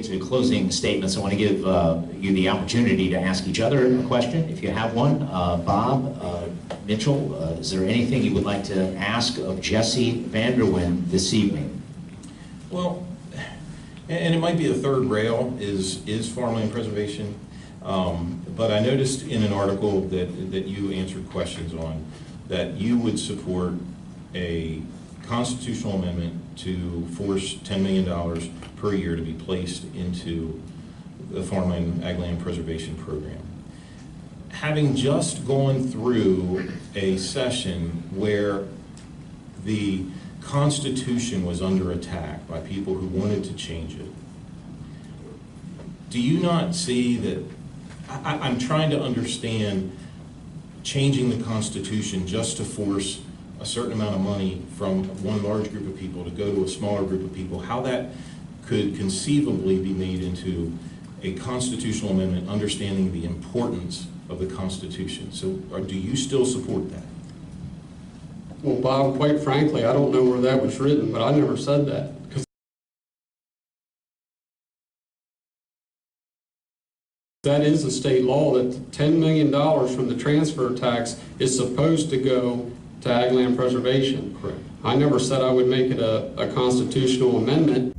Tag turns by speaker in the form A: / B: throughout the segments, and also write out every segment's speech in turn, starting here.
A: to closing statements, I want to give you the opportunity to ask each other a question, if you have one. Bob, Mitchell, is there anything you would like to ask of Jesse Vanderwende this evening?
B: Well, and it might be the third rail is farmland preservation, but I noticed in an article that you answered questions on that you would support a constitutional amendment to force $10 million per year to be placed into the farmland ag land preservation program. Having just gone through a session where the Constitution was under attack by people who wanted to change it, do you not see that, I'm trying to understand changing the Constitution just to force a certain amount of money from one large group of people to go to a smaller group of people, how that could conceivably be made into a constitutional amendment understanding the importance of the Constitution. So do you still support that?
C: Well, Bob, quite frankly, I don't know where that was written, but I never said that. That is a state law that $10 million from the transfer tax is supposed to go to ag land preservation.
B: Correct.
C: I never said I would make it a constitutional amendment.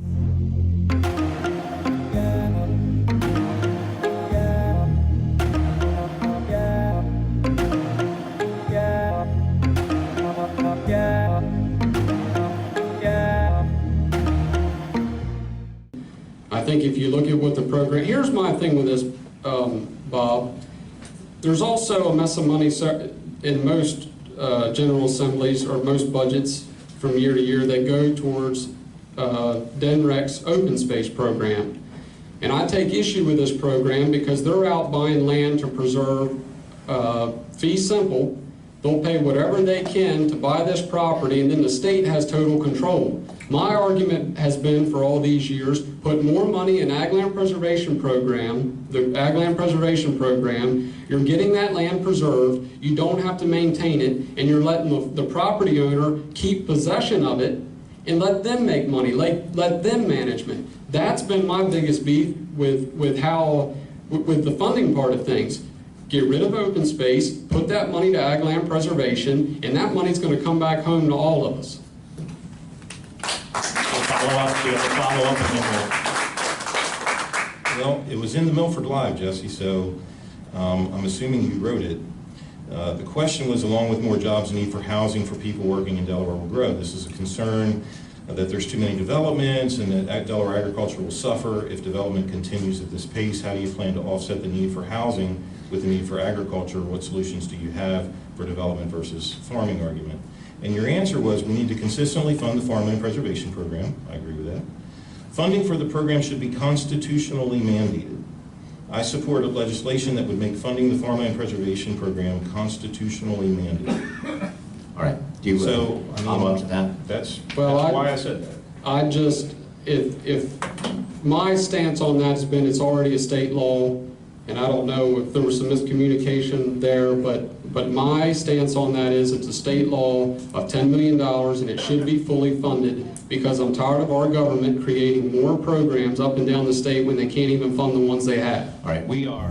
C: I think if you look at what the program, here's my thing with this, Bob. There's also a mess of money in most general assemblies or most budgets from year to year that go towards DNREC's open space program. And I take issue with this program because they're out buying land to preserve fee simple. They'll pay whatever they can to buy this property, and then the state has total control. My argument has been for all these years, put more money in ag land preservation program, the ag land preservation program. You're getting that land preserved, you don't have to maintain it, and you're letting the property owner keep possession of it and let them make money, let them management. That's been my biggest beef with the funding part of things. Get rid of open space, put that money to ag land preservation, and that money's going to come back home to all of us.
B: Well, it was in the Milford Live, Jesse, so I'm assuming you wrote it. The question was, along with more jobs, need for housing for people working in Delaware will grow. This is a concern that there's too many developments and that Delaware agriculture will suffer if development continues at this pace. How do you plan to offset the need for housing with the need for agriculture? What solutions do you have for development versus farming argument? And your answer was, we need to consistently fund the farmland preservation program. I agree with that. Funding for the program should be constitutionally mandated. I support a legislation that would make funding the farmland preservation program constitutionally mandated.
A: All right. Do you follow up to that?
B: That's why I said that.
C: I just, if my stance on that has been it's already a state law, and I don't know if there was some miscommunication there, but my stance on that is it's a state law of $10 million and it should be fully funded, because I'm tired of our government creating more programs up and down the state when they can't even fund the ones they have.
A: All right, we are.